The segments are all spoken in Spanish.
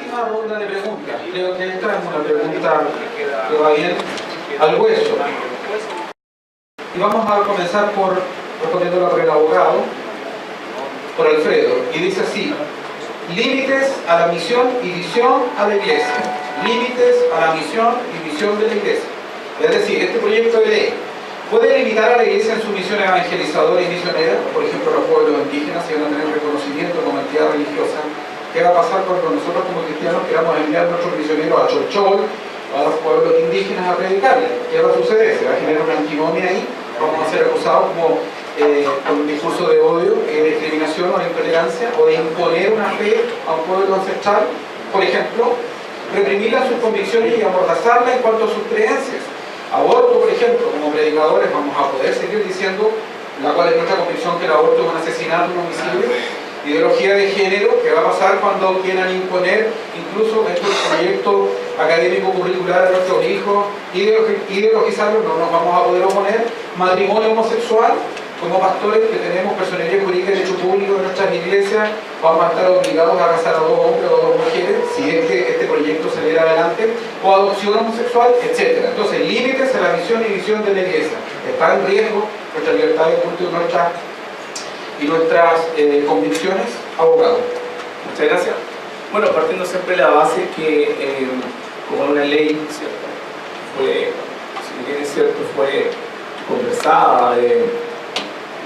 última ronda de preguntas. Creo que esta es una pregunta que va bien al hueso. Y vamos a comenzar respondiéndola por el abogado, por Alfredo. Y dice así: límites a la misión y visión a la Iglesia. Límites a la misión y visión de la Iglesia. Es decir, este proyecto de ley puede limitar a la Iglesia en su misión evangelizadora y misionera. Por ejemplo, los pueblos indígenas, si van a tener reconocimiento como entidad religiosa. ¿Qué va a pasar cuando nosotros como cristianos queramos enviar a nuestros misioneros a Cholchol, a los pueblos indígenas a predicarles? ¿Qué va a suceder? Se va a generar una antinomia ahí. Vamos a ser acusados como con un discurso de odio, de discriminación o de intolerancia, o de imponer una fe a un pueblo ancestral. Por ejemplo, reprimirla sus convicciones y amordazarla en cuanto a sus creencias. Aborto, por ejemplo, como predicadores vamos a poder seguir diciendo, la cual es nuestra convicción, que el aborto es un asesinato, un homicidio. Ideología de género, ¿qué va a pasar cuando quieran imponer, incluso dentro del proyecto académico curricular a nuestros hijos, ideologizarlos? No nos vamos a poder oponer. Matrimonio homosexual, como pastores que tenemos personería jurídica y derecho público en nuestras iglesias, vamos a estar obligados a casar a 2 hombres o a 2 mujeres, si es que este proyecto se diera adelante, o adopción homosexual, etc. Entonces, límites a la misión y visión de la iglesia. Está en riesgo nuestra libertad de culto y nuestras convicciones. Abogado. Muchas gracias. Bueno, partiendo siempre de la base que, como una ley, ¿cierto?, fue, si bien es cierto, fue conversada,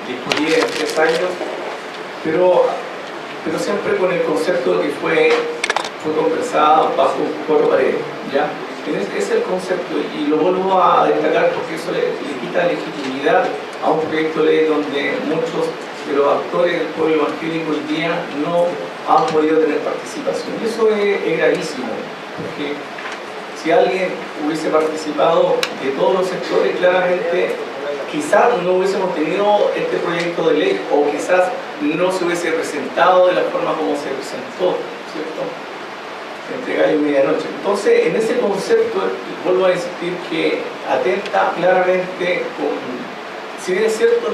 discutida en 3 años, pero siempre con el concepto de que fue conversada bajo 4 paredes, ¿ya? Ese es el concepto, y lo vuelvo a destacar porque eso le quita legitimidad a un proyecto de ley donde muchos de los actores del pueblo evangélico hoy día no han podido tener participación. Y eso es gravísimo, porque si alguien hubiese participado de todos los sectores, claramente quizás no hubiésemos tenido este proyecto de ley, o quizás no se hubiese presentado de la forma como se presentó, ¿cierto?, entre gallo y medianoche. Entonces, en ese concepto, vuelvo a insistir que atenta claramente con... Si bien es cierto,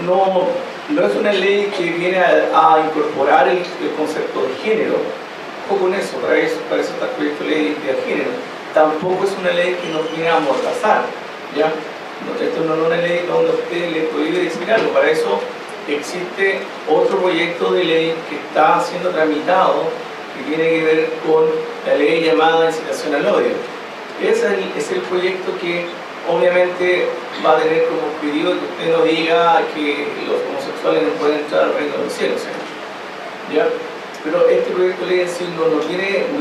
no es una ley que viene a incorporar el concepto de género. Ojo con eso, para eso está el proyecto de ley de género. Tampoco es una ley que nos viene a amordazar, ¿ya? Esto no es una ley donde usted le prohíbe decir algo. Para eso existe otro proyecto de ley que está siendo tramitado, que tiene que ver con la ley llamada incitación al odio. Ese es el proyecto que obviamente va a tener como objetivo que usted no diga que los homosexuales no pueden entrar al reino de los cielos, ¿ya? Pero este proyecto de ley en sí no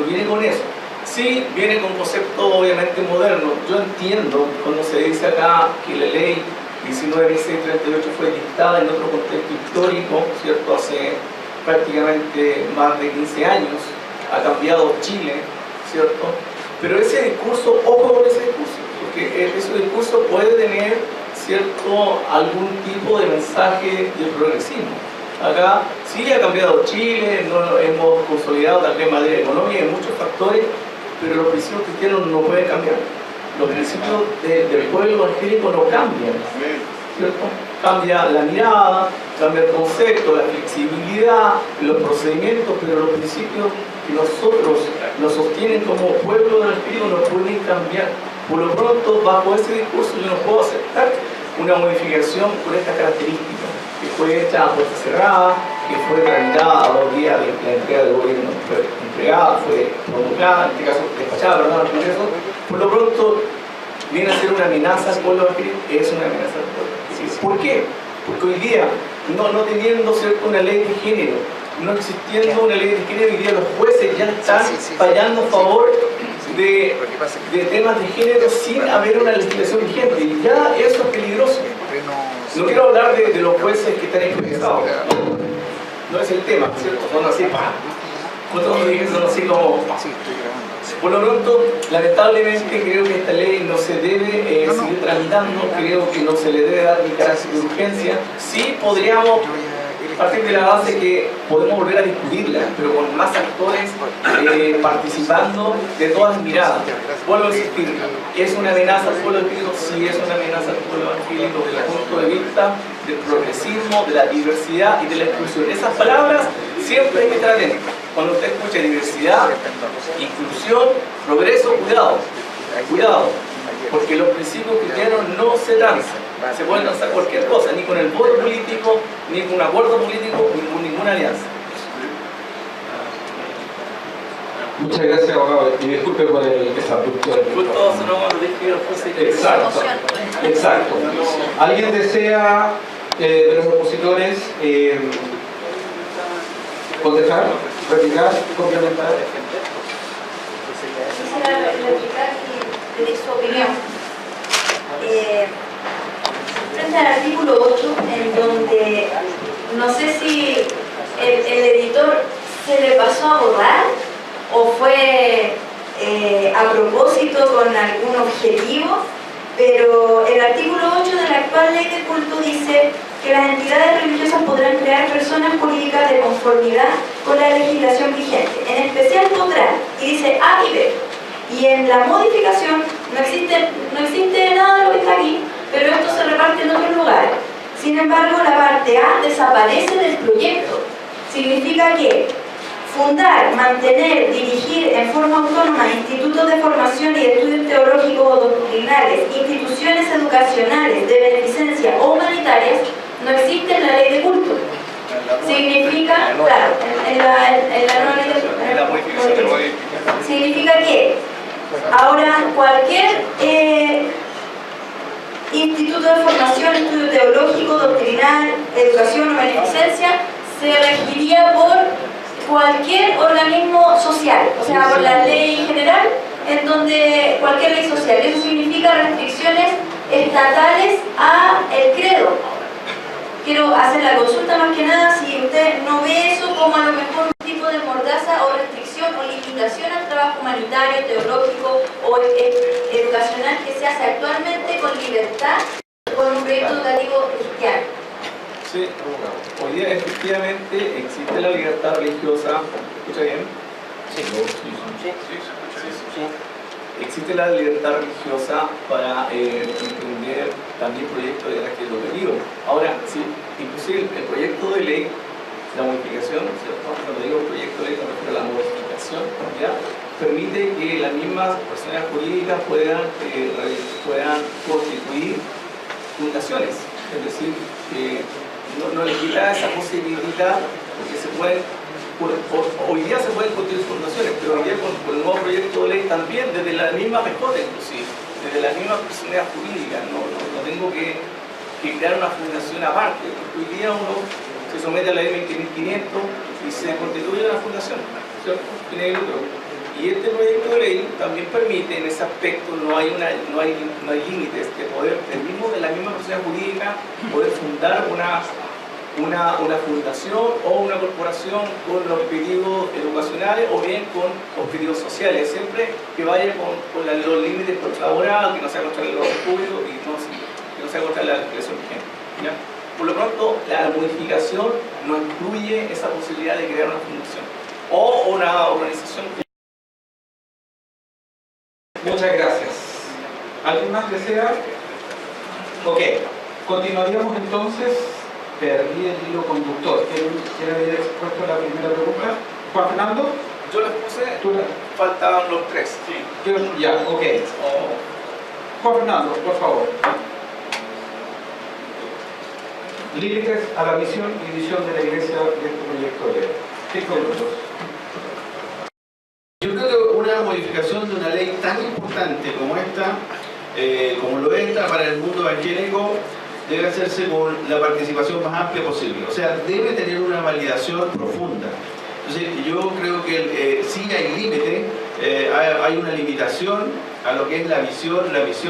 viene con eso. Sí viene con concepto obviamente moderno. Yo entiendo cuando se dice acá que la ley 19.638 fue dictada en otro contexto histórico, ¿cierto?, hace prácticamente más de 15 años, ha cambiado Chile, ¿cierto? Pero ese discurso, ojo con ese discurso, porque ese discurso puede tener, ¿cierto?, algún tipo de mensaje de progresismo. Acá sí ha cambiado Chile, no hemos consolidado también materia económica y muchos factores, pero los principios cristianos no pueden cambiar. Los principios del pueblo evangélico no cambian, ¿cierto? Cambia la mirada, cambia el concepto, la flexibilidad, los procedimientos, pero los principios que nosotros nos sostienen como pueblo evangélico no pueden cambiar. Por lo pronto, bajo ese discurso yo no puedo aceptar una modificación con estas características, que fue hecha a puerta cerrada, que fue tramitada a 2 días de la entrega del gobierno, fue entregada, fue promulgada, en este caso despachada, al Congreso. Por lo pronto, viene a ser una amenaza al pueblo evangélico, es una amenaza al pueblo. ¿Por qué? Porque hoy día, no teniendo, ¿cierto?, una ley de género, no existiendo una ley de género, hoy día los jueces ya están fallando a favor de temas de género sin haber una legislación vigente, y ya eso es peligroso. No quiero hablar de los jueces que están improvisados, no es el tema, ¿cierto? Son así, otros dicen son así como... Por lo pronto, lamentablemente creo que esta ley no se debe seguir tramitando, creo que no se le debe dar ni carácter de urgencia. Sí podríamos partir de la base que podemos volver a discutirla, pero con más actores participando de todas las miradas. Vuelvo a insistir, ¿es una amenaza al pueblo evangélico? Sí, es una amenaza al pueblo evangélico desde el punto de vista del progresismo, de la diversidad y de la exclusión. Esas palabras siempre hay que estar atentos. Cuando usted escucha diversidad, inclusión, progreso, cuidado, cuidado, porque los principios cristianos no se danzan. Se puede lanzar cualquier cosa, ni con el voto político, ni con un acuerdo político, ni con ninguna alianza. Muchas gracias, abogado, y disculpe por el desabrupto. Justo no lo dije, no fuese. Exacto, exacto. ¿Alguien desea de los opositores contestar, replicar, complementar? Quisiera replicar y pedir su opinión. Frente al artículo 8, en donde no sé si el editor se le pasó a borrar o fue a propósito con algún objetivo, pero el artículo 8 de la actual ley de culto dice que las entidades religiosas podrán crear personas políticas de conformidad con la legislación vigente. En especial podrán, y dice A y B. Y en la modificación no existe nada de lo que está aquí, pero esto se reparte en otros lugares. Sin embargo, la parte A desaparece del proyecto. Significa que fundar, mantener, dirigir en forma autónoma institutos de formación y de estudios teológicos o doctrinales, instituciones educacionales de beneficencia o humanitarias, no existe en la ley de culto. Significa, claro, en la nueva ley de culto. Significa que ahora cualquier instituto de formación, estudio teológico, doctrinal, educación o beneficencia se regiría por cualquier organismo social, o sea, por la ley general, en donde cualquier ley social. Eso significa restricciones estatales a el credo. Quiero hacer la consulta más que nada si usted no ve eso como a lo mejor un tipo de mordaza o restricción o limitación al trabajo humanitario, teológico o educacional que se hace actualmente con libertad con un proyecto educativo cristiano. Sí, hoy día efectivamente existe la libertad religiosa. ¿Escucha bien? Sí. Existe la libertad religiosa para emprender también proyectos de carácter educativo. Ahora, sí, inclusive el proyecto de ley, la modificación, ¿cierto? Cuando digo proyecto de ley me refiero a la modificación, ¿ya? Permite que las mismas personas jurídicas puedan constituir fundaciones, es decir, que no le quita esa posibilidad porque se pueden. Hoy día se pueden constituir fundaciones, pero hoy día con el nuevo proyecto de ley también, desde la misma mejora inclusive, desde la misma personalidad jurídica, no tengo que crear una fundación aparte, porque hoy día uno se somete a la ley 2500 y se constituye una fundación, ¿cierto? Tiene el lucro. Y este proyecto de ley también permite, en ese aspecto, no hay límites de poder, de la misma persona jurídica, poder fundar una fundación o una corporación con los objetivos educacionales o bien con objetivos sociales, siempre que vaya con los límites laborales, que no sea contra el orden público y que no sea contra la legislación vigente. ¿Ya? Por lo pronto, la modificación no incluye esa posibilidad de crear una fundación o una organización. Muchas gracias. ¿Alguien más desea? Ok, continuaríamos entonces. Perdí el hilo conductor. ¿Quién había expuesto la primera pregunta? ¿Juan Fernando? Yo les puse, faltaban los tres. Sí. Ya, ok. Juan Fernando, por favor. Límites a la misión y visión de la Iglesia de este proyecto de ley. 5 minutos. Yo creo que una modificación de una ley tan importante como esta, como lo es esta para el mundo evangélico, debe hacerse con la participación más amplia posible. O sea, debe tener una validación profunda. Entonces, yo creo que sí hay límite, hay una limitación a lo que es la visión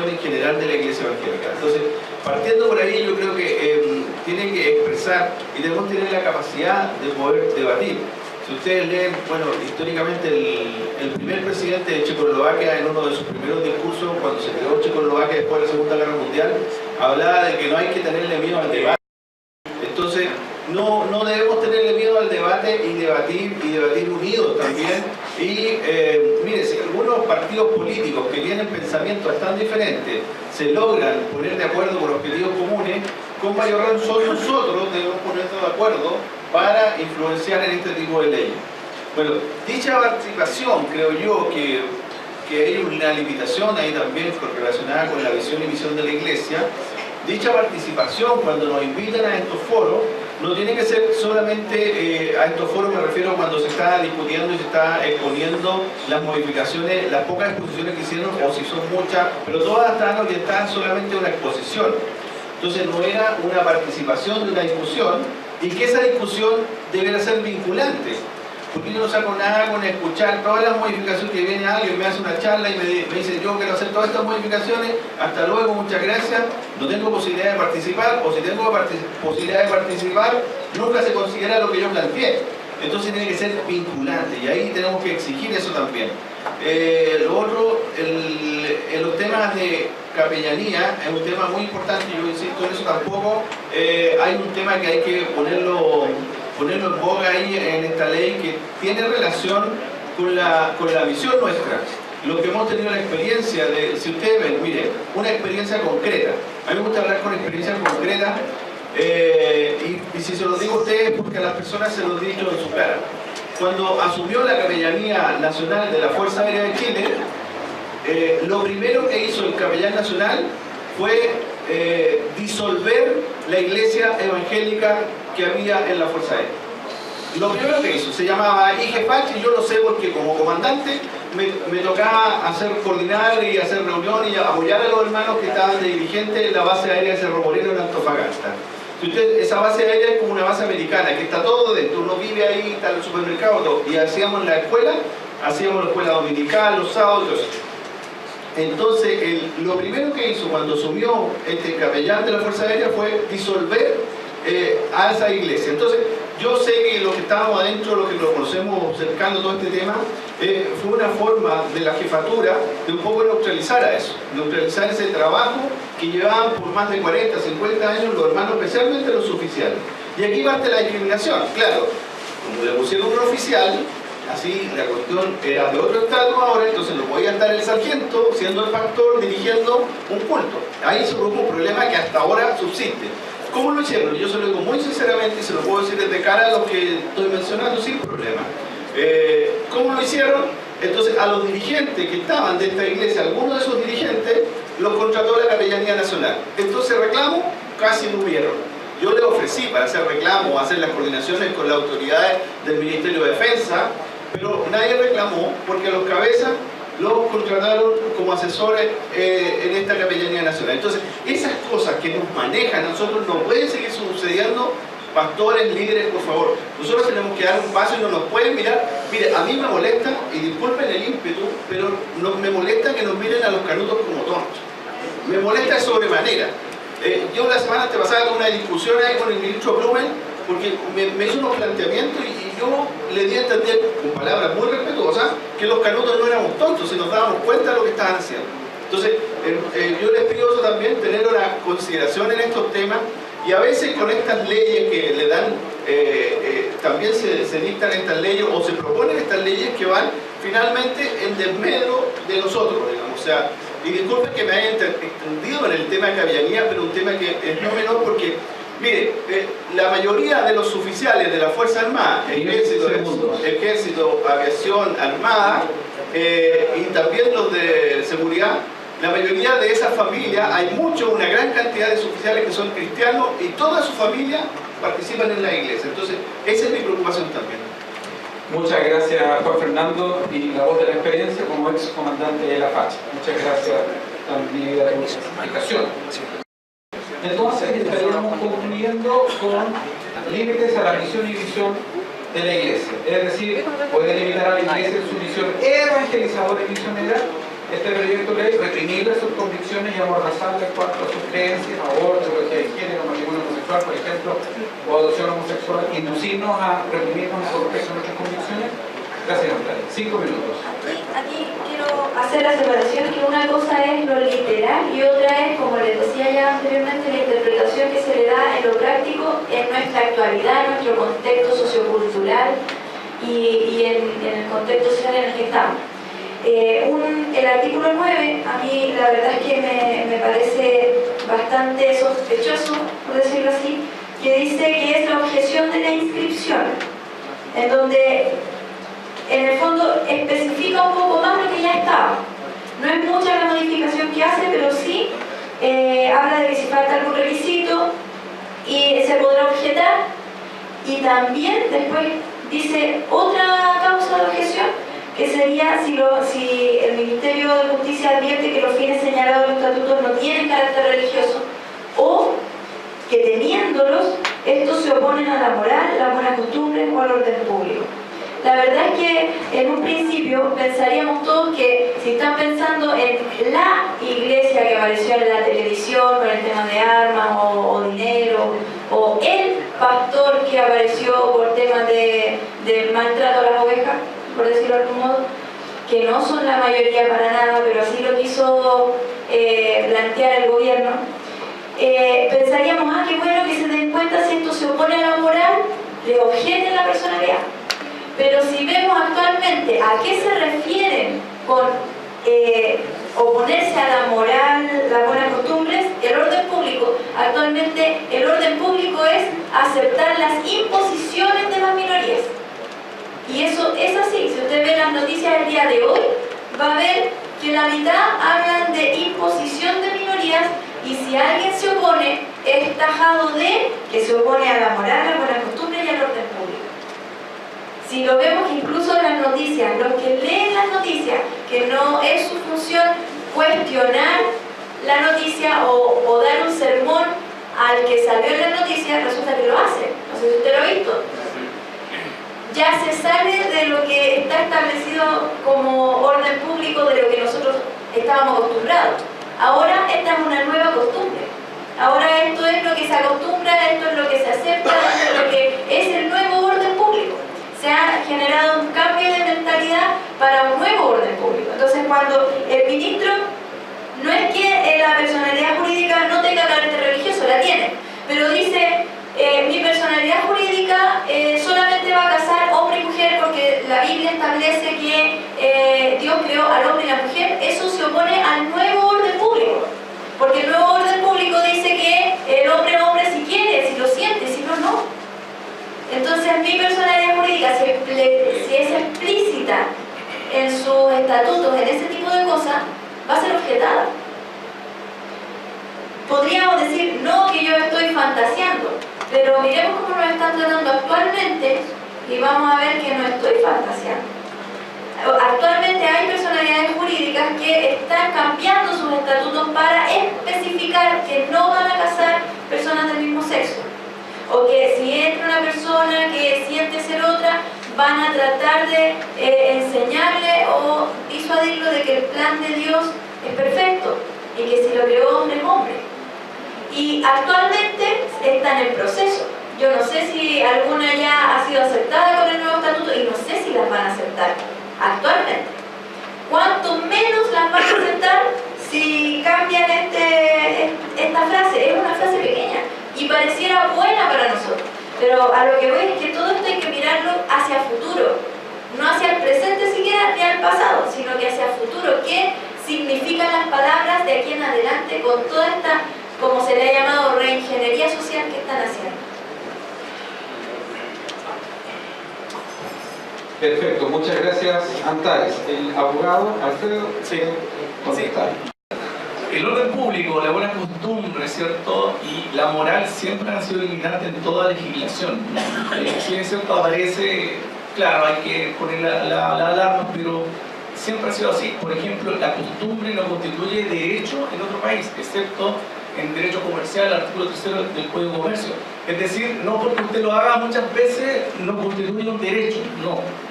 en general de la Iglesia evangélica. Entonces, partiendo por ahí, yo creo que tienen que expresar y debemos tener la capacidad de poder debatir. Si ustedes leen, bueno, históricamente el primer presidente de Checoslovaquia, en uno de sus primeros discursos, cuando se creó Checoslovaquia después de la Segunda Guerra Mundial, hablaba de que no hay que tenerle miedo al debate. Entonces, no debemos tenerle miedo al debate y debatir unidos también. Y mire, si algunos partidos políticos que tienen pensamientos tan diferentes se logran poner de acuerdo con objetivos comunes, con mayor razón nosotros debemos ponernos de acuerdo para influenciar en este tipo de leyes. Bueno, dicha participación, creo yo que hay una limitación ahí también relacionada con la visión y misión de la Iglesia. Dicha participación, cuando nos invitan a estos foros, no tiene que ser solamente a estos foros, me refiero cuando se está discutiendo y se está exponiendo las modificaciones, las pocas exposiciones que hicieron, o si son muchas, pero todas están orientadas solamente a una exposición. Entonces no era una participación de una discusión, y que esa discusión debería ser vinculante. Porque yo no saco nada con escuchar todas las modificaciones que viene alguien, me hace una charla y me dice yo quiero hacer todas estas modificaciones, hasta luego, muchas gracias, no tengo posibilidad de participar, o si tengo posibilidad de participar, nunca se considera lo que yo planteé. Entonces tiene que ser vinculante, y ahí tenemos que exigir eso también. Lo otro, en los temas de capellanía, es un tema muy importante, yo insisto en eso tampoco, hay un tema que hay que ponerlo en boga ahí en esta ley, que tiene relación con la visión nuestra. Lo que hemos tenido la experiencia de, si ustedes ven, mire, una experiencia concreta. A mí me gusta hablar con experiencias concretas, y si se lo digo a ustedes, porque a las personas se lo he dicho en su cara. Cuando asumió la Capellanía Nacional de la Fuerza Aérea de Chile, lo primero que hizo el Capellán Nacional fue disolver la iglesia evangélica que había en la Fuerza Aérea. Lo primero que hizo, se llamaba IGEFACH, y yo lo sé porque como comandante me tocaba coordinar y hacer reuniones y apoyar a los hermanos que estaban de dirigentes en la base aérea de Cerro Moreno en Antofagasta. Esa base aérea es como una base americana, que está todo dentro, uno vive ahí, está el supermercado, todo. Y hacíamos la escuela dominical, los sábados, todo eso. Entonces, lo primero que hizo cuando asumió este capellán de la Fuerza Aérea fue disolver a esa iglesia. Entonces, yo sé que los que estábamos adentro, los que lo conocemos cercano todo este tema, fue una forma de la jefatura de un poco neutralizar a eso, neutralizar ese trabajo que llevaban por más de 40, 50 años los hermanos, especialmente los oficiales. Y aquí parte la discriminación, claro, como le pusieron un oficial, así la cuestión era de otro estado ahora, entonces no podía estar el sargento siendo el pastor dirigiendo un culto. Ahí se produjo un problema que hasta ahora subsiste. ¿Cómo lo hicieron? Yo se lo digo muy sinceramente y se lo puedo decir desde cara a los que estoy mencionando sin problema. ¿Cómo lo hicieron? Entonces a los dirigentes que estaban de esta iglesia, algunos de esos dirigentes los contrató la Capellanía Nacional. Entonces reclamos casi no hubieron. Yo le ofrecí para hacer reclamos, hacer las coordinaciones con las autoridades del Ministerio de Defensa, pero nadie reclamó porque a los cabezas los contrataron como asesores en esta Capellanía Nacional. Entonces, esas cosas que nos manejan a nosotros no pueden seguir sucediendo. Pastores, líderes, por favor, nosotros tenemos que dar un paso y no nos pueden mirar. Mire, a mí me molesta, y disculpen el ímpetu, pero me molesta que nos miren a los canutos como tontos. Me molesta de sobremanera. Yo la semana antepasada tuve una discusión ahí con el ministro Blumen, porque me hizo unos planteamientos y yo le di a entender, con palabras muy respetuosas, que los canutos no éramos tontos y nos dábamos cuenta de lo que estaban haciendo. Entonces, yo les pido eso también, tener una consideración en estos temas, y a veces con estas leyes que le dan, también se dictan estas leyes o se proponen estas leyes que van finalmente en desmedro de nosotros, digamos. O sea, y disculpen que me haya extendido en el tema de capellanía, pero un tema que es no menor porque, mire, la mayoría de los oficiales de la Fuerza Armada, Ejército, Aviación, Armada, y también los de seguridad, la mayoría de esas familias, hay una gran cantidad de oficiales que son cristianos y toda su familia participan en la iglesia. Entonces, esa es mi preocupación también. Muchas gracias, Juan Fernando, y la voz de la experiencia como ex comandante de la FACH. Muchas gracias también por tu explicación. Entonces, estaríamos concluyendo con límites a la misión y visión de la iglesia. Es decir, puede limitar a la iglesia en su misión evangelizadora y misionera. Este proyecto de ley reprimirle sus convicciones y amordazarle en cuanto a sus creencias, aborto, ideología de género, matrimonio homosexual, por ejemplo, o adopción homosexual, inducirnos a reprimirnos con respecto a nuestras convicciones. Gracias, Natalia. 5 minutos. Aquí quiero hacer la separación, que una cosa es lo literal y otra es, como les decía ya anteriormente, la interpretación que se le da en lo práctico en nuestra actualidad, en nuestro contexto sociocultural y en el contexto social en el que estamos. El artículo 9, a mí la verdad es que me parece bastante sospechoso, por decirlo así, que dice que es la objeción de la inscripción, en donde en el fondo especifica un poco más lo que ya estaba. No es mucha la modificación que hace, pero sí habla de que si falta algún requisito y se podrá objetar, y también después dice otra causa de objeción, que sería si el Ministerio de Justicia advierte que los fines señalados en los estatutos no tienen carácter religioso, o que teniéndolos, estos se oponen a la moral, las buenas costumbres o al orden público. La verdad es que en un principio pensaríamos todos que si están pensando en la iglesia que apareció en la televisión con el tema de armas o dinero, o el pastor que apareció por temas de maltrato a las ovejas, por decirlo de algún modo, que no son la mayoría para nada, pero así lo quiso plantear el gobierno, pensaríamos, qué bueno que se den cuenta si esto se opone a la moral, le objeten la personalidad. Pero si vemos actualmente a qué se refieren con oponerse a la moral, las buenas costumbres, el orden público, actualmente el orden público es aceptar las imposiciones de las minorías. Y eso es así. Si usted ve las noticias del día de hoy, va a ver que la mitad hablan de imposición de minorías, y si alguien se opone, es tajado de que se opone a la moral, a las buenas costumbres y al orden público. Si lo vemos que incluso en las noticias, los que leen las noticias, que no es su función cuestionar la noticia o dar un sermón al que salió en las noticias, resulta que lo hacen. No sé si usted lo ha visto. Ya se sale de lo que está establecido como orden público, de lo que nosotros estábamos acostumbrados. Ahora esta es una nueva costumbre. Ahora esto es lo que se acostumbra, esto es lo que se acepta, esto es lo que es el nuevo orden público. Se ha generado un cambio de mentalidad para un nuevo orden público. Entonces, cuando el ministro, no es que la personalidad jurídica no tenga carácter religioso, la tiene, pero dice, mi personalidad jurídica solamente va a casar hombre y mujer porque la Biblia establece que Dios creó al hombre y la mujer. Eso se opone al nuevo orden público, porque el nuevo orden público dice que el hombre es hombre si quiere, si lo siente, si no, no. Entonces, mi personalidad jurídica, si es explícita en sus estatutos, en ese tipo de cosas, va a ser objetada. Podríamos decir, no, que yo estoy fantaseando, pero miremos cómo nos están tratando actualmente y vamos a ver que no estoy fantaseando. Actualmente hay personalidades jurídicas que están cambiando sus estatutos para especificar que no van a casar personas del mismo sexo, o que si entra una persona que siente ser otra, van a tratar de enseñarle o disuadirlo de que el plan de Dios es perfecto y que si lo creó hombre es hombre. Y actualmente están en proceso. Yo no sé si alguna ya ha sido aceptada con el nuevo estatuto y no sé si las van a aceptar actualmente. Cuanto menos las van a aceptar si cambian esta frase. Es una frase pequeña y pareciera buena para nosotros, pero a lo que voy es que todo esto hay que mirarlo hacia futuro, no hacia el presente siquiera ni al pasado, sino que hacia el futuro. ¿Qué significan las palabras de aquí en adelante con toda esta, como se le ha llamado, reingeniería social que están haciendo? Perfecto, muchas gracias, Antares. El abogado Alfredo, Sí. contestar. El orden público, la buena costumbre, ¿cierto? Y la moral siempre han sido limitantes en toda legislación. Si es cierto, aparece, claro, hay que poner la alarma, pero siempre ha sido así. Por ejemplo, la costumbre no constituye derecho en otro país, excepto en derecho comercial, artículo 3 del Código de Comercio. Es decir, no porque usted lo haga muchas veces, no constituye un derecho.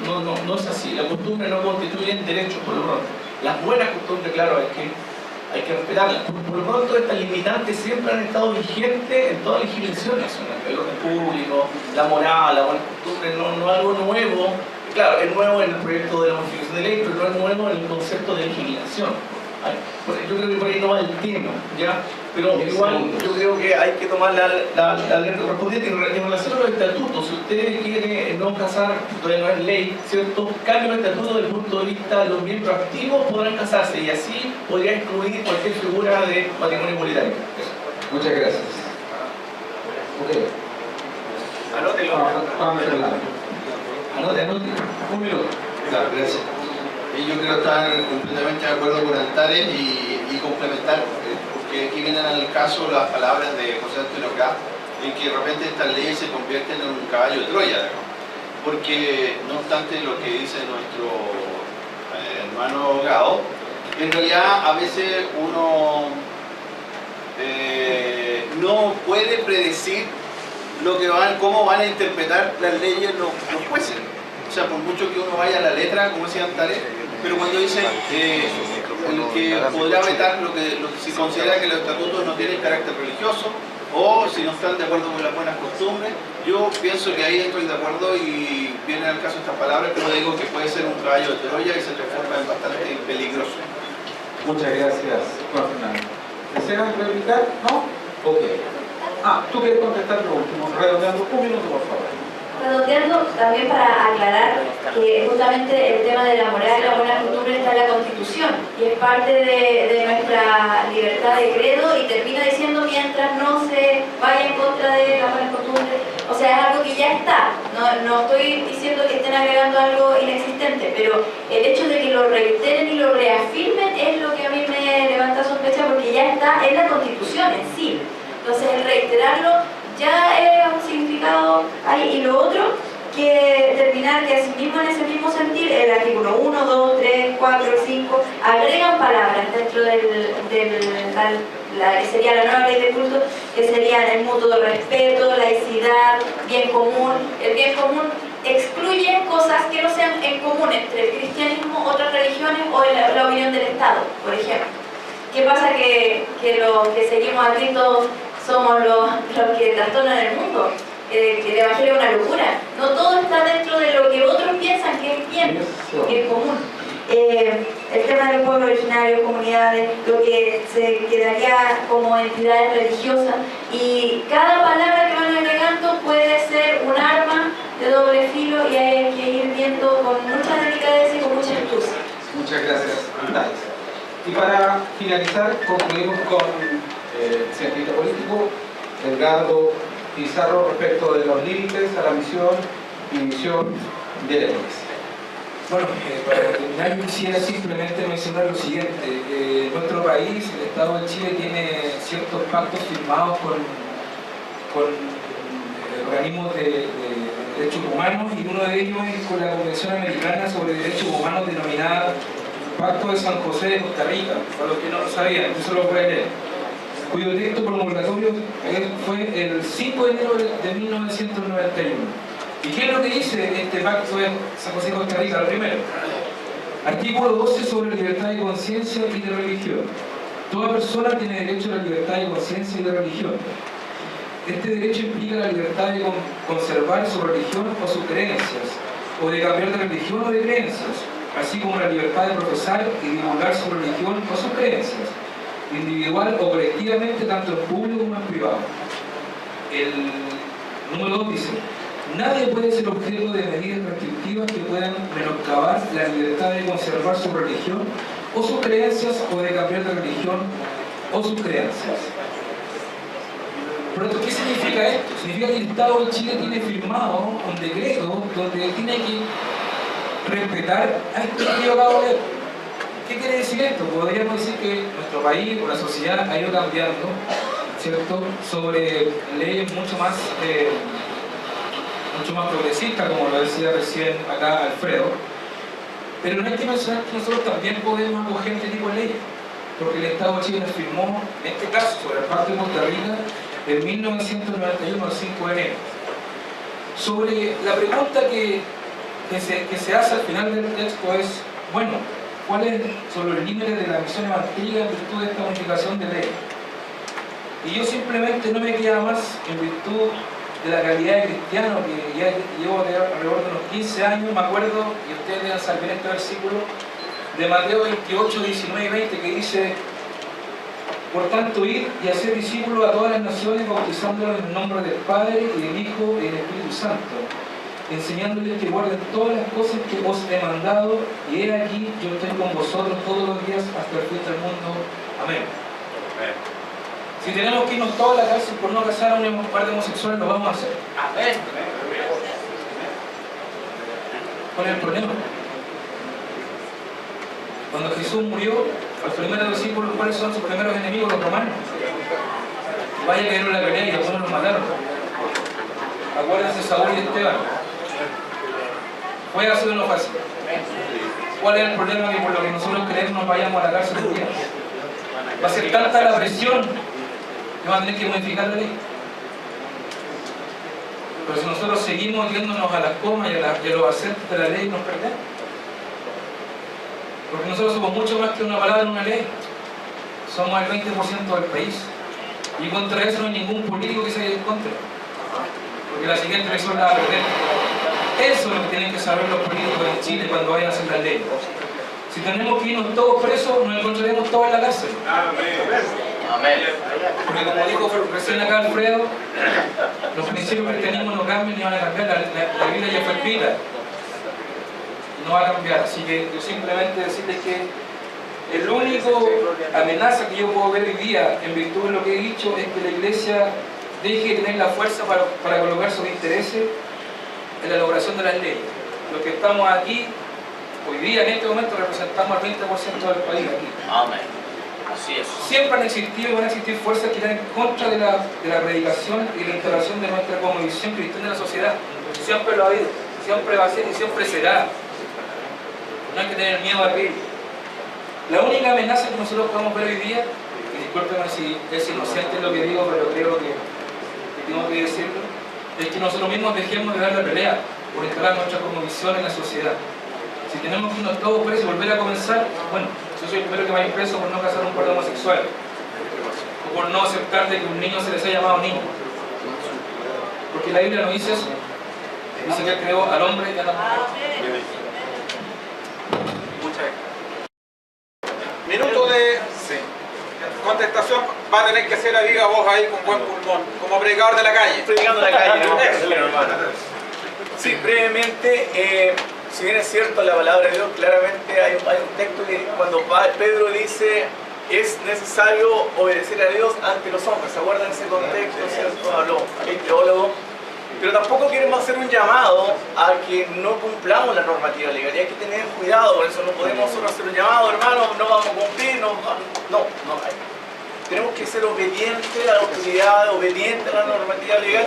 No es así. La costumbre no constituye un derecho, por lo pronto. Las buenas costumbres, claro, hay que respetarlas. Por lo pronto, estas limitantes siempre han estado vigentes en toda la legislación nacional. El orden público, la moral, la buena costumbre, no es algo nuevo. Claro, es nuevo en el proyecto de la modificación de ley, pero no es nuevo en el concepto de legislación. Yo creo que por ahí no va el tema, ¿ya? Pero igual yo creo que hay que tomar la ley correspondiente en relación a los estatutos. Si usted quiere no casar, todavía no es ley, ¿cierto? Cambio el estatuto desde el punto de vista de los miembros activos podrán casarse y así podría incluir cualquier figura de matrimonio igualitario. Muchas gracias. Ok. Anótelo. Vamos a hablar. Anote. Un minuto. Claro, gracias. Yo quiero estar completamente de acuerdo con Antares y complementar, porque aquí vienen al caso las palabras de José Antonio Caz, en que de repente estas leyes se convierten en un caballo de Troya, digamos. Porque no obstante lo que dice nuestro hermano abogado, en realidad a veces uno no puede predecir cómo van a interpretar las leyes los jueces. O sea, por mucho que uno vaya a la letra, como decía Antares, pero cuando dice el que podrá vetar si considera que los estatutos no tienen carácter religioso o si no están de acuerdo con las buenas costumbres, yo pienso que ahí estoy de acuerdo y vienen al caso estas palabras, pero digo que puede ser un caballo de Troya y se transforma en bastante peligroso. Muchas gracias, Juan Fernando. ¿Desean replicar? ¿No? Ok. Tú quieres contestar lo último. Redondeando un minuto, por favor. Redondeando, también para aclarar que justamente el tema de la moral y la buena costumbre está en la Constitución y es parte de nuestra libertad de credo y termina diciendo mientras no se vaya en contra de las buenas costumbres. O sea, es algo que ya está. No estoy diciendo que estén agregando algo inexistente, pero el hecho de que lo reiteren y lo reafirmen es lo que a mí me levanta sospecha porque ya está en la Constitución en sí. Entonces, el reiterarlo ya es un significado ahí. Y lo otro, que terminar que asimismo en ese mismo sentir, el artículo 1, 2, 3, 4 y 5 agregan palabras dentro la que sería la nueva ley de culto, que serían el mutuo respeto, laicidad, bien común. El bien común excluye cosas que no sean en común entre el cristianismo, otras religiones o la opinión del Estado, por ejemplo. ¿Qué pasa? Que los que seguimos a Cristo somos los que trastornan el mundo, que el Evangelio es una locura. No todo está dentro de lo que otros piensan que es bien, que es común. El tema de los pueblos originarios, comunidades, lo que se quedaría como entidades religiosas, y cada palabra que van agregando puede ser un arma de doble filo y hay que ir viendo con mucha delicadeza y con mucha astucia. Muchas gracias, Antares. Y para finalizar, concluimos con el cientista político Edgardo Pizarro respecto de los límites a la misión y misión de la Iglesia. Bueno, para terminar yo quisiera simplemente mencionar lo siguiente. Nuestro país, el Estado de Chile, tiene ciertos pactos firmados con organismos de derechos humanos y uno de ellos es con la Convención Americana sobre Derechos Humanos denominada Pacto de San José de Costa Rica, para los que no lo sabían, yo se lo voy a leer, cuyo texto promulgatorio fue el 5 de enero de 1991. ¿Y qué es lo que dice este Pacto de San José de Costa Rica? Lo primero, artículo 12 sobre libertad de conciencia y de religión. Toda persona tiene derecho a la libertad de conciencia y de religión. Este derecho implica la libertad de conservar su religión o sus creencias, o de cambiar de religión o de creencias, así como la libertad de profesar y divulgar su religión o sus creencias, individual o colectivamente, tanto en público como en privado. El número 2 dice: nadie puede ser objeto de medidas restrictivas que puedan menoscabar la libertad de conservar su religión o sus creencias, o de cambiar de religión o sus creencias. Por lo tanto, ¿qué significa esto? Significa que el Estado de Chile tiene firmado un decreto donde tiene que respetar a esto que yo acabo de ver. ¿Qué quiere decir esto? Podríamos decir que nuestro país o la sociedad ha ido cambiando, ¿cierto?, sobre leyes mucho más progresistas, como lo decía recién acá Alfredo, pero no hay que mencionar que nosotros también podemos acoger este tipo de leyes, porque el Estado de Chile nos firmó, en este caso, sobre el Pacto de Costa Rica, en 1991, el 5 de enero. Sobre la pregunta que se hace al final del texto es, bueno, ¿cuáles son los límites de la misión evangélica en virtud de esta modificación de ley? Y yo simplemente no me queda más, en virtud de la calidad de cristiano, que ya llevo alrededor de unos 15 años, me acuerdo, y ustedes deben saber este versículo, de Mateo 28, 19 y 20, que dice: por tanto, id y hacer discípulos a todas las naciones, bautizándolos en el nombre del Padre, y del Hijo, y del Espíritu Santo, enseñándoles que guarden todas las cosas que os he mandado, y he aquí, yo estoy con vosotros todos los días hasta el fin del mundo. Amén. Si tenemos que irnos toda la cárcel por no casar a un par de homosexuales, lo vamos a hacer. Amén. ¿Cuál es el problema? Cuando Jesús murió, los primeros discípulos, ¿cuáles son sus primeros enemigos? Los romanos. Vaya que dieron la pelea y algunos los mataron. Acuérdense de Saúl y Esteban. Fue así de lo fácil. ¿Cuál es el problema? Que por lo que nosotros creemos nos vayamos a la cárcel un día. Va a ser tanta la presión que van a tener que modificar la ley. Pero si nosotros seguimos yéndonos a las comas y a los acentos de la ley, nos perdemos. Porque nosotros somos mucho más que una palabra en una ley. Somos el 20% del país. Y contra eso no hay ningún político que se haya en contra. Porque la siguiente elección la va a perder. Eso es lo que tienen que saber los políticos en Chile cuando vayan a hacer la ley. Si tenemos que irnos todos presos, nos encontraremos todos en la cárcel. Amén. Porque como dijo recién acá Alfredo, los principios del cristianismo no cambian ni van a cambiar. La Biblia ya fue escrita. No va a cambiar. Así que yo simplemente decirles que el único amenaza que yo puedo ver hoy día, en virtud de lo que he dicho, es que la Iglesia deje de tener la fuerza para colocar sus intereses en la elaboración de las leyes. Los que estamos aquí, hoy día en este momento representamos al 20% del país aquí. Amén. Así es. Siempre han existido y van a existir fuerzas que están en contra de la predicación y la instalación de nuestra cosmovisión cristiana en la sociedad. Siempre lo ha habido, siempre va a ser y siempre será. No hay que tener miedo a aquello. La única amenaza que nosotros podemos ver hoy día, y discúlpenme si es inocente lo que digo, pero creo que tengo que decirlo, es que nosotros mismos dejemos de dar la pelea por instalar nuestra cosmovisión en la sociedad. Si tenemos que irnos todos presos y volver a comenzar, bueno, yo soy el primero que va a ir preso por no casar a un par de homosexuales, o por no aceptar de que un niño se les haya llamado niño. Porque la Biblia no dice eso. Dice que Él creó al hombre y a la mujer. Muchas gracias. Minuto de contestación va a tener que ser a viva voz ahí con buen pulmón, como predicador de la calle. Predicando en la calle, ¿no? Sí, brevemente, si bien es cierto la palabra de Dios, claramente hay un texto que cuando Pedro dice es necesario obedecer a Dios ante los hombres. ¿Se acuerdan ese contexto? ¿Cierto? Habló el teólogo. Pero tampoco queremos hacer un llamado a que no cumplamos la normativa legal. Y hay que tener cuidado, por eso no podemos solo hacer un llamado, hermano, no vamos a cumplir, no. Tenemos que ser obedientes a la autoridad, obedientes a la normativa legal.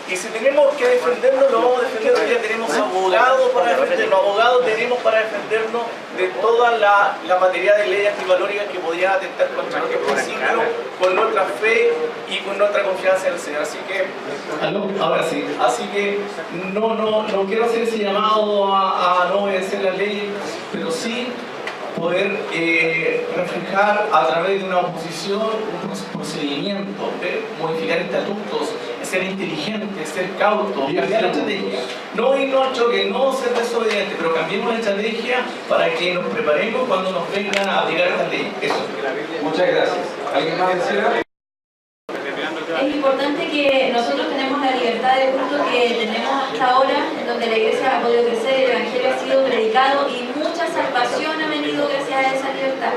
Y si tenemos que defendernos, lo vamos a defender. Ya tenemos abogados para defendernos, abogados tenemos para defendernos de toda la materia de leyes antivalóricas que podrían atentar contra nuestro principio, con nuestra fe y con nuestra confianza en el Señor. Así que, ahora sí, no quiero hacer ese llamado a no obedecer las leyes, pero sí poder reflejar a través de una oposición un procedimiento, modificar estatutos, ser inteligente, ser cauto, cambiar la estrategia. No irnos al choque, no ser desobediente, pero cambiemos la estrategia para que nos preparemos cuando nos vengan a aplicar esta ley. Eso. Muchas gracias. ¿Alguien más decía? Es importante que nosotros tenemos la libertad de culto que tenemos hasta ahora, en donde la iglesia ha podido crecer, el evangelio ha sido predicado y mucha salvación ha venido gracias a esa libertad.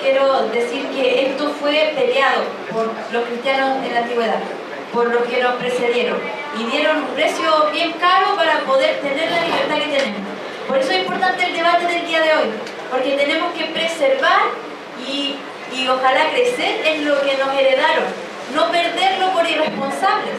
Quiero decir que esto fue peleado por los cristianos en la antigüedad, por los que nos precedieron, y dieron un precio bien caro para poder tener la libertad que tenemos. Por eso es importante el debate del día de hoy, porque tenemos que preservar y ojalá crecer en lo que nos heredaron, no perderlo por irresponsables.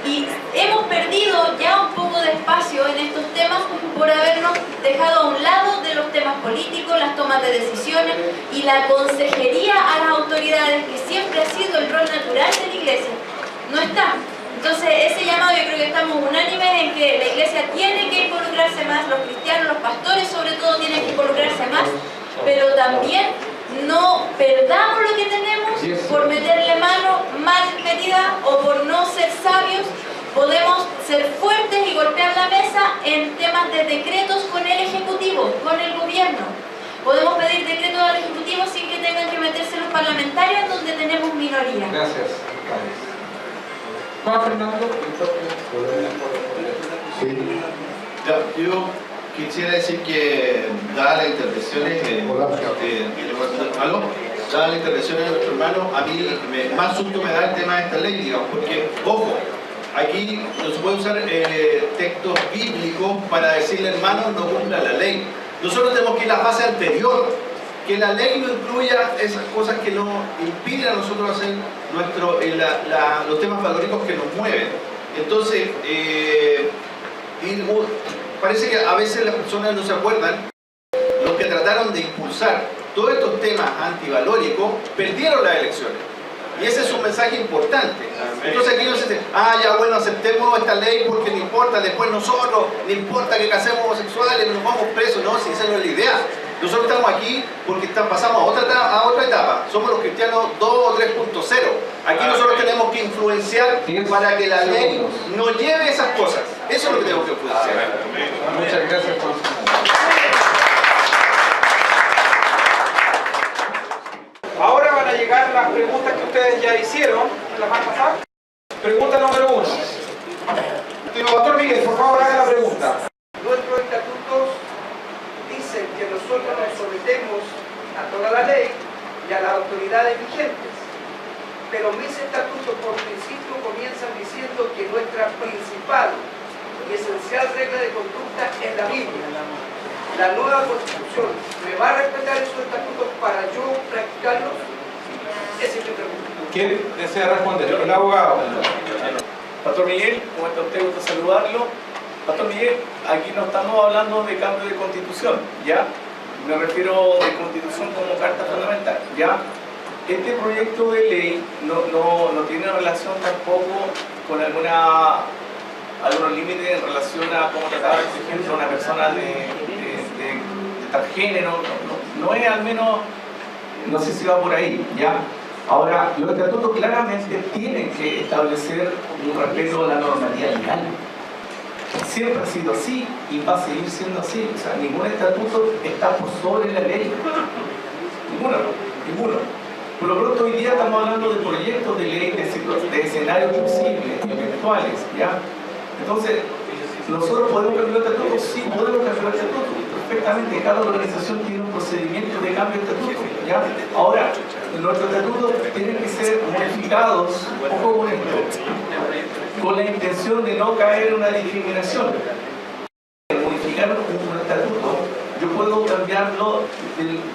Y hemos perdido ya un poco de espacio en estos temas por habernos dejado a un lado de los temas políticos, las tomas de decisiones y la consejería a las autoridades, que siempre ha sido el rol natural de la iglesia. No está. Entonces ese llamado, yo creo que estamos unánimes en que la iglesia tiene que involucrarse más, los cristianos, los pastores sobre todo tienen que involucrarse más, pero también no perdamos lo que tenemos por meterle mano mal metida o por no ser sabios. Podemos ser fuertes y golpear la mesa en temas de decretos con el Ejecutivo, con el gobierno. Podemos pedir decretos al Ejecutivo sin que tengan que meterse los parlamentarios donde tenemos minoría. Gracias. Juan Fernando. Sí. Yo quisiera decir que dadas las intervenciones de nuestro hermano, a mí más susto me da el tema de esta ley, digamos, porque, ojo, aquí no se puede usar textos bíblicos para decirle, hermano, no cumpla la ley. Nosotros tenemos que ir a la fase anterior, que la ley no incluya esas cosas que nos impiden a nosotros hacer los temas valóricos que nos mueven. Entonces, parece que a veces las personas no se acuerdan, los que trataron de impulsar todos estos temas antivalóricos perdieron las elecciones. Y ese es un mensaje importante. Entonces aquí no se dice, ya bueno, aceptemos esta ley porque no importa, después nosotros, no importa que casemos homosexuales, nos vamos presos. No, si esa no es la idea. Nosotros estamos aquí porque pasamos a otra etapa. Somos los cristianos 2 o 3.0. Aquí nosotros tenemos que influenciar para que la ley no lleve esas cosas. Eso es lo que tenemos que influenciar. Muchas gracias por su Ahora van a llegar las preguntas que ustedes ya hicieron, las van a pasar. Pregunta número 1. Pastor Miguel, por favor, haga la pregunta. Nuestros estatutos dicen que nosotros nos sometemos a toda la ley y a las autoridades vigentes, pero mis estatutos por principio comienzan diciendo que nuestra principal y esencial regla de conducta es la Biblia. La nueva Constitución, ¿me va a respetar esos estatutos para yo practicarlos? Esa es mi pregunta. ¿Quién desea responder? El abogado. Pastor Miguel, ¿cómo está usted? Gusto saludarlo. Pastor Miguel, aquí no estamos hablando de cambio de constitución, ¿ya? Me refiero de constitución como carta fundamental, ¿ya? Este proyecto de ley no tiene relación tampoco con algunos límites en relación a cómo tratar, por ejemplo, a una persona de tal género. No es, al menos, no sé si va por ahí, ¿ya? Ahora, los estatutos claramente tienen que establecer un respeto a la normativa legal. Siempre ha sido así y va a seguir siendo así. O sea, ningún estatuto está por sobre la ley. Ninguno. Por lo pronto, hoy día estamos hablando de proyectos de ley, de escenarios posibles, eventuales, ¿ya? Entonces, ¿nosotros podemos cambiar el estatuto? Sí, podemos cambiar el estatuto. Perfectamente, cada organización tiene un procedimiento de cambio de estatuto, ¿ya? Ahora, nuestros estatutos tienen que ser modificados, ojo con esto, con la intención de no caer en una discriminación. Modificar un estatuto, yo puedo cambiarlo,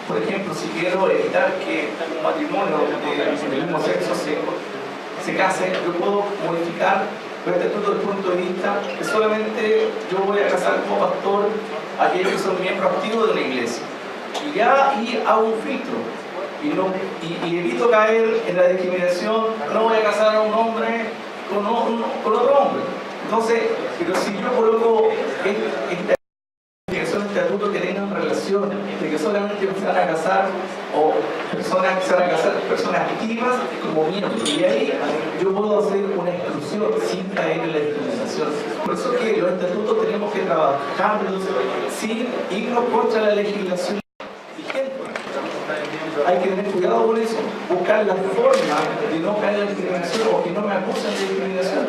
por ejemplo, si quiero evitar que un matrimonio del mismo sexo se case, yo puedo modificar el estatuto desde el punto de vista que solamente yo voy a casar como pastor a aquellos que son miembros activos de la iglesia. Y hago un filtro. Y evito caer en la discriminación, no voy a casar a un hombre con otro hombre. Entonces, pero si yo coloco que son estatutos que tengan relación, de que solamente se van a casar o personas que se van a casar, personas activas como miembros, y ahí yo puedo hacer una exclusión sin caer en la discriminación. Por eso que los estatutos tenemos que trabajarlos sin irnos contra la legislación vigente. Hay que tener cuidado con eso, buscar la forma de no caer en la discriminación o que no me acusen de discriminación.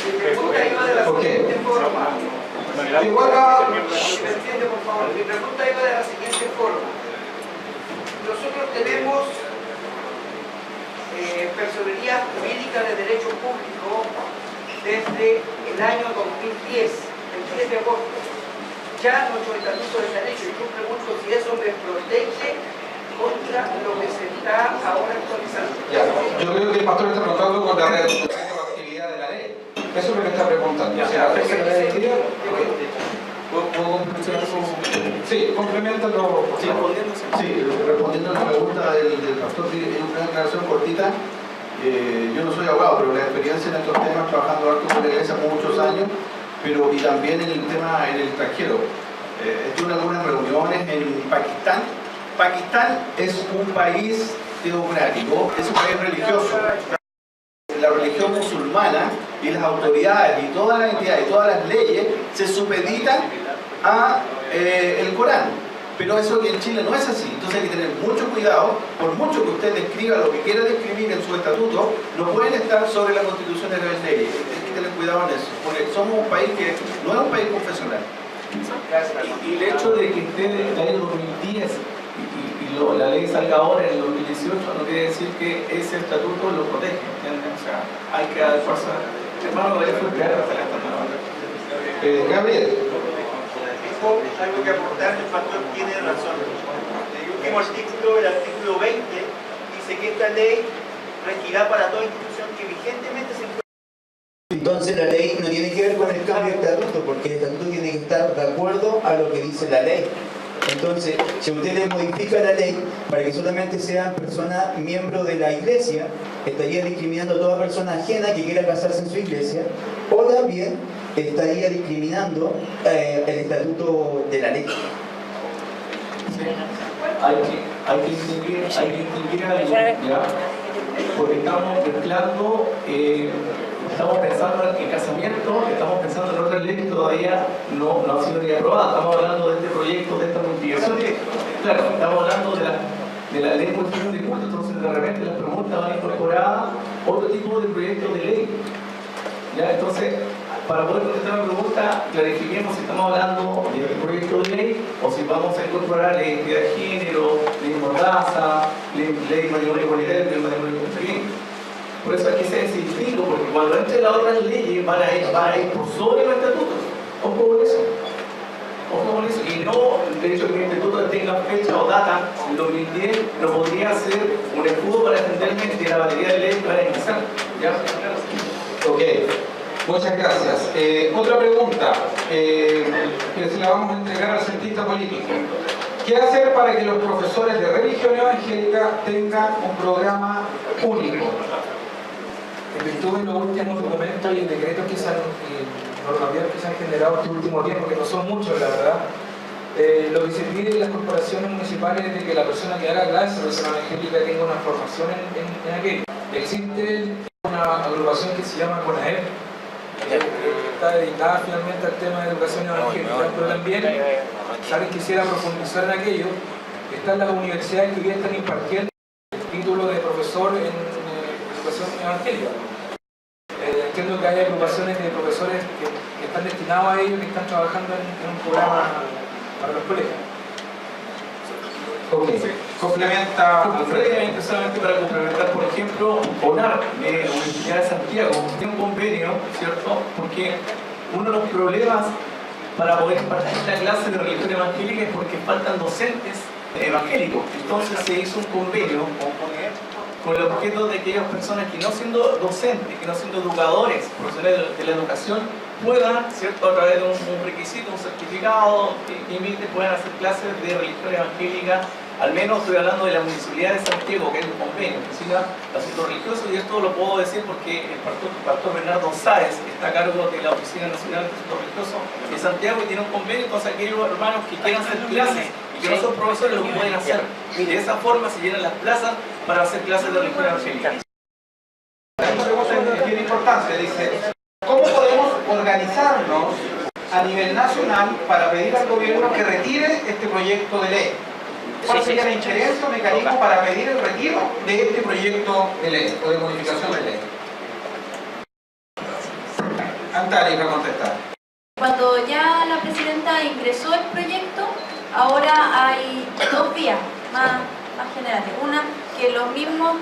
Mi pregunta iba de la siguiente forma. Igual a... ¿Me entiende, por favor? Mi pregunta iba de la siguiente forma. Nosotros tenemos personería jurídica de derecho público desde el año 2010, el 10 de agosto. Ya nuestros estatutos están hechos y yo pregunto si eso me protege contra lo que se está ahora actualizando. Ya, yo creo que el pastor está preguntando con la retroactividad de la ley. Eso es lo que está preguntando. O sea, ¿afecta la ley? ¿Puedo complementar su...? Sí, complementalo. Sí, respondiendo a la pregunta del pastor, en una declaración cortita, yo no soy abogado, pero la experiencia en estos temas, trabajando harto con la iglesia por muchos años, y también en el tema en el extranjero. Estuve en algunas reuniones en Pakistán. Pakistán es un país teocrático, es un país religioso. La religión musulmana y las autoridades y todas las entidades y todas las leyes se supeditan a el Corán. Pero eso que en Chile no es así. Entonces hay que tener mucho cuidado. Por mucho que usted describa lo que quiera describir en su estatuto, no pueden estar sobre la constitución de las leyes. Hay que tener cuidado en eso, porque somos un país que no es un país confesional. Y el hecho de que esté en el año 2010 la ley salga ahora en el 2018 no quiere decir que ese estatuto lo protege, ¿entienden? O sea, hay que adecuarse. Hermano, voy a explicar hasta la Gabriel. algo que aportar, el pastor tiene razón. El último artículo, el artículo 20, dice que esta ley regirá para toda institución que vigentemente se encuentre. Entonces la ley no tiene que ver con el cambio de estatuto, porque el estatuto tiene que estar de acuerdo a lo que dice la ley. Entonces, si usted le modifica la ley para que solamente sean personas miembros de la iglesia, estaría discriminando a toda persona ajena que quiera casarse en su iglesia, o también estaría discriminando el estatuto de la ley. Hay que distinguir algo, ¿ya? Porque estamos mezclando, estamos pensando en el casamiento, estamos pensando en otra ley que todavía no ha sido ni aprobada. Estamos hablando de este proyecto, de esta modificación. Claro, estamos hablando de la ley de modificación de culto, entonces de repente las preguntas van incorporadas otro tipo de proyecto de ley. ¿Ya? Entonces, para poder contestar la pregunta, clarifiquemos si estamos hablando de este proyecto de ley o si vamos a incorporar la identidad de género, ley de mordaza, ley de matrimonio igualitario, ley de matrimonio igualitario. Por eso hay que ser distinto, porque cuando entren las otras leyes van a ir por sobre los estatutos. Ojo con eso. Ojo con eso. Y no, de hecho, que el instituto tenga fecha o data, en 2010 no podría ser un escudo para defenderme de la batería de leyes que van a ingresar. ¿Ya? Ok. Muchas gracias. Otra pregunta que se la vamos a entregar al cientista político. ¿Qué hacer para que los profesores de religión evangélica tengan un programa único? En virtud de los últimos documentos y decretos que se han, normativas que se han generado este último tiempo, que no son muchos, la verdad, lo que se pide en las corporaciones municipales es de que la persona que haga clase de religión evangélica tenga una formación en aquello. Existe una agrupación que se llama CONAEP, está dedicada finalmente al tema de educación evangélica, pero también, si alguien quisiera profundizar en aquello, están las universidades que ya están impartiendo el título de profesor en educación evangélica. Entiendo que hay agrupaciones de profesores que están destinados a ello, que están trabajando en un programa para los colegios. Ok. Complementa. Brevemente, solamente para complementar, por ejemplo, ONAR de Universidad de Santiago tiene un convenio, ¿cierto? Porque uno de los problemas para poder impartir la clase de religión evangélica es porque faltan docentes evangélicos. Entonces se hizo un convenio con el objeto de que aquellas personas que no siendo docentes, que no siendo educadores, profesionales de la educación, puedan, ¿cierto?, a través de un requisito, un certificado que imite, puedan hacer clases de religión evangélica. Al menos estoy hablando de la Municipalidad de Santiago, que es un convenio que siga el asunto religioso, y esto lo puedo decir porque el pastor Bernardo Sáez está a cargo de la Oficina Nacional de Asuntos Religiosos de Santiago y tiene un convenio, entonces aquellos hermanos que quieran hacer clases y que no son profesores lo pueden hacer. Y de esa forma se llenan las plazas para hacer clases de religión evangélica. Esta pregunta es bien importante, dice, ¿cómo podemos organizarnos a nivel nacional para pedir al gobierno que retire este proyecto de ley? ¿Cuál sería la injerencia o mecanismo para pedir el retiro de este proyecto de ley o de modificación de ley? Antari va a contestar. Cuando ya la presidenta ingresó el proyecto, ahora hay dos vías más generales. Una, que los mismos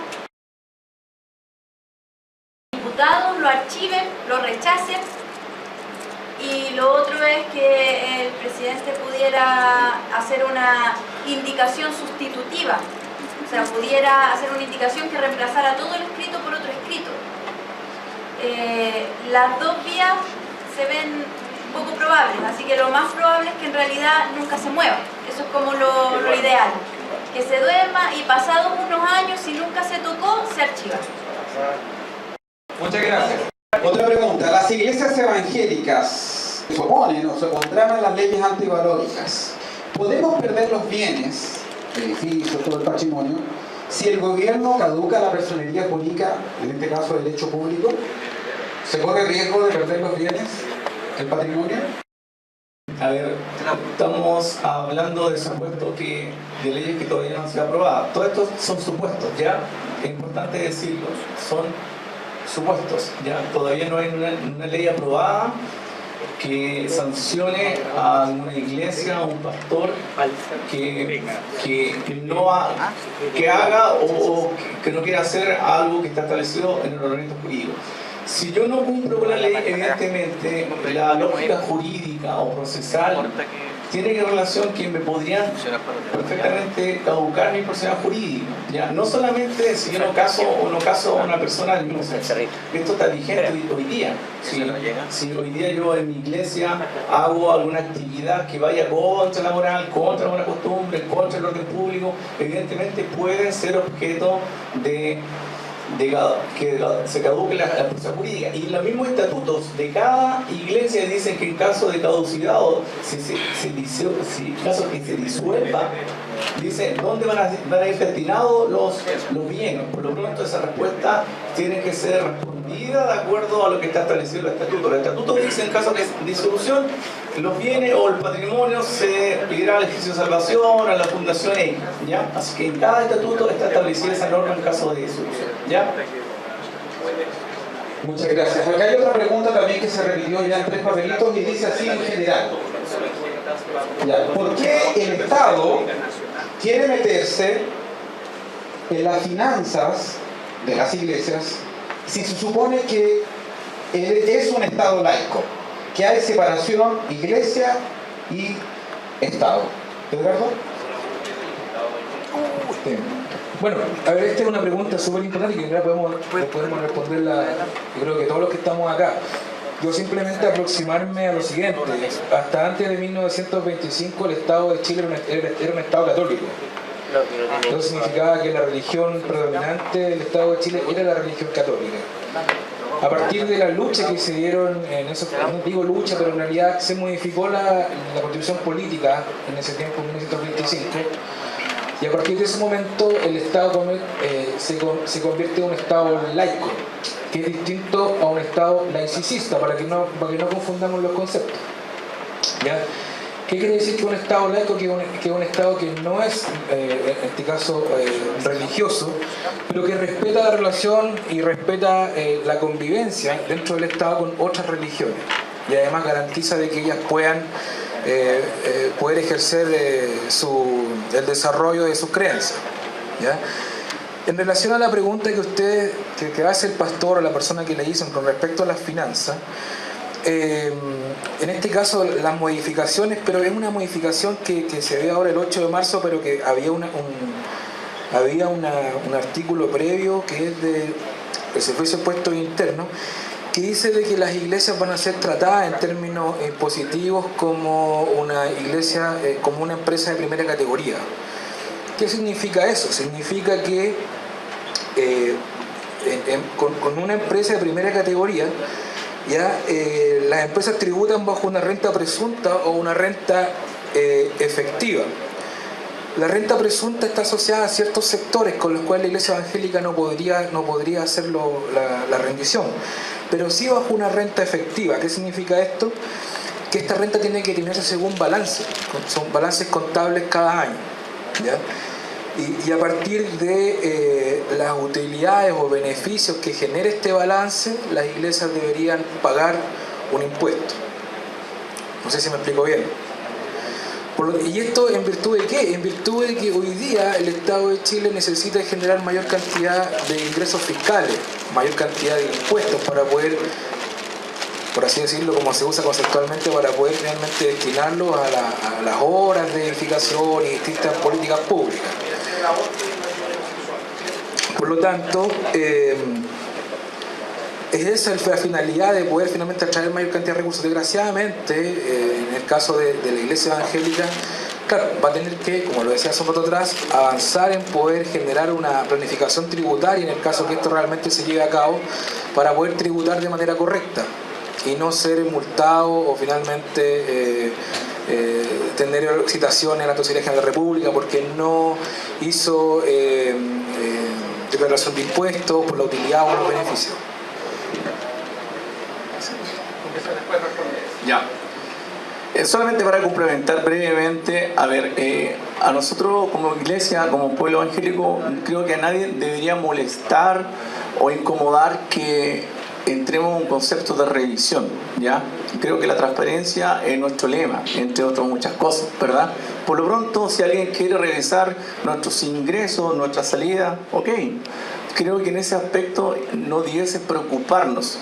diputados lo archiven, lo rechacen, y lo otro es que el presidente pudiera hacer una indicación sustitutiva, o sea, pudiera hacer una indicación que reemplazara todo lo escrito por otro escrito. Las dos vías se ven poco probables, así que lo más probable es que en realidad nunca se mueva. Eso es como lo ideal, que se duerma y pasados unos años, si nunca se tocó, se archiva. Muchas gracias. Otra pregunta. Las iglesias evangélicas se oponen o se contraman las leyes antivalóricas. ¿Podemos perder los bienes, edificios, todo el patrimonio, si el gobierno caduca la personería jurídica, en este caso el hecho público? ¿Se corre riesgo de perder los bienes, el patrimonio? A ver, estamos hablando de supuestos de leyes que todavía no han sido aprobadas. Todos estos son supuestos, ¿ya? Es importante decirlo, son supuestos, ¿ya? Todavía no hay una ley aprobada que sancione a una iglesia, a un pastor que haga o que no quiera hacer algo que está establecido en el ordenamiento jurídico. Si yo no cumplo con la ley, evidentemente la lógica jurídica o procesal tiene relación que me podrían perfectamente caducar mi personalidad jurídica. ¿Ya? No solamente si yo no caso a una persona del mismo sexo. Esto está vigente hoy día. Si hoy día yo en mi iglesia hago alguna actividad que vaya contra la moral, contra la buena costumbre, contra el orden público, evidentemente pueden ser objeto de que se caduque la persona jurídica. Y los mismos estatutos de cada iglesia dicen que en caso de caducidad o si caso que se disuelva, dice dónde van a ir destinados los bienes. Por lo pronto esa respuesta tiene que ser respondida de acuerdo a lo que está establecido en el estatuto. El estatuto dice en caso de disolución los bienes o el patrimonio se pedirá al ejercicio de salvación, a la fundación X, ¿ya? Así que en cada estatuto está establecida esa norma en caso de disolución, ¿ya? Muchas gracias. Acá hay otra pregunta también que se repitió ya en 3 papelitos y dice así en general. Ya, ¿por qué el Estado quiere meterse en las finanzas de las iglesias si se supone que es un Estado laico? Que hay separación iglesia y Estado. ¿Edgardo? Bueno, a ver, esta es una pregunta súper importante y que ya podemos responderla, yo creo que todos los que estamos acá. Yo simplemente aproximarme a lo siguiente. Hasta antes de 1925 el Estado de Chile era un Estado católico. Eso significaba que la religión predominante del Estado de Chile era la religión católica. A partir de la lucha que se dieron en eso, no digo lucha, pero en realidad se modificó la constitución política en ese tiempo, en 1925, y a partir de ese momento el Estado se convierte en un Estado laico, que es distinto a un Estado laicista, para que no confundamos los conceptos. ¿Ya? ¿Qué quiere decir que un Estado laico? Que es un Estado que no es, en este caso, religioso, pero que respeta la relación y respeta la convivencia dentro del Estado con otras religiones. Y además garantiza de que ellas puedan poder ejercer el desarrollo de sus creencias. ¿Ya? En relación a la pregunta que hace el pastor o la persona que le hizo con respecto a las finanzas, en este caso las modificaciones, pero es una modificación que se ve ahora el 8 de marzo, pero que había un artículo previo que es del Servicio de Impuestos Internos, que dice de que las iglesias van a ser tratadas en términos positivos como una iglesia, como una empresa de primera categoría. ¿Qué significa eso? Significa que con una empresa de primera categoría, ya las empresas tributan bajo una renta presunta o una renta efectiva. La renta presunta está asociada a ciertos sectores con los cuales la iglesia evangélica no podría hacer la rendición, pero sí bajo una renta efectiva. ¿Qué significa esto? Que esta renta tiene que tenerse según balance, son balances contables cada año, ¿ya? Y a partir de las utilidades o beneficios que genere este balance, las iglesias deberían pagar un impuesto. No sé si me explico bien. ¿Y esto en virtud de qué? En virtud de que hoy día el Estado de Chile necesita generar mayor cantidad de ingresos fiscales, mayor cantidad de impuestos para poder, por así decirlo, como se usa conceptualmente, para poder realmente destinarlos a las obras de edificación y distintas políticas públicas. Por lo tanto, es esa la finalidad de poder finalmente atraer mayor cantidad de recursos. Desgraciadamente, en el caso de la iglesia evangélica, claro, va a tener que, como lo decía hace un rato atrás, avanzar en poder generar una planificación tributaria en el caso que esto realmente se lleve a cabo, para poder tributar de manera correcta y no ser multado o finalmente tener citaciones en la Tesorería General de la República porque no hizo declaración de impuestos por la utilidad o los beneficios. Ya. Solamente para complementar brevemente, a ver, a nosotros como iglesia, como pueblo evangélico, creo que a nadie debería molestar o incomodar que entremos en un concepto de revisión, ¿ya? Creo que la transparencia es nuestro lema, entre otras muchas cosas, ¿verdad? Por lo pronto, si alguien quiere revisar nuestros ingresos, nuestra salida, ok. creo que en ese aspecto no debiese preocuparnos.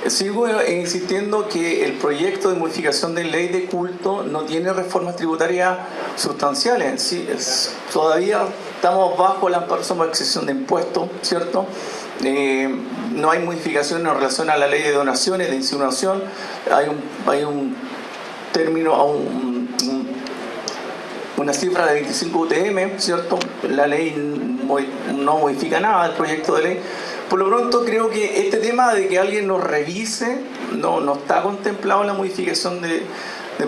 Sigo insistiendo que el proyecto de modificación de ley de culto no tiene reformas tributarias sustanciales. Sí, todavía estamos bajo el amparo de exención de impuestos, ¿cierto? No hay modificaciones en relación a la ley de donaciones, de insinuación. Hay un término, una cifra de 25 UTM, ¿cierto? La ley no modifica nada del proyecto de ley. Por lo pronto creo que este tema de que alguien nos revise no está contemplado en la modificación del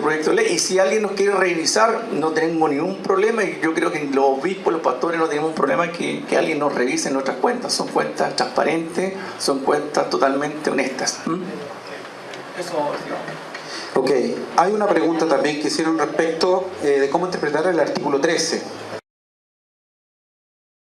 proyecto de ley. Y si alguien nos quiere revisar, no tenemos ningún problema. Y yo creo que los obispos, los pastores no tenemos un problema que alguien nos revise nuestras cuentas. Son cuentas transparentes, son cuentas totalmente honestas. Eso, Ok, hay una pregunta también que hicieron respecto de cómo interpretar el artículo 13.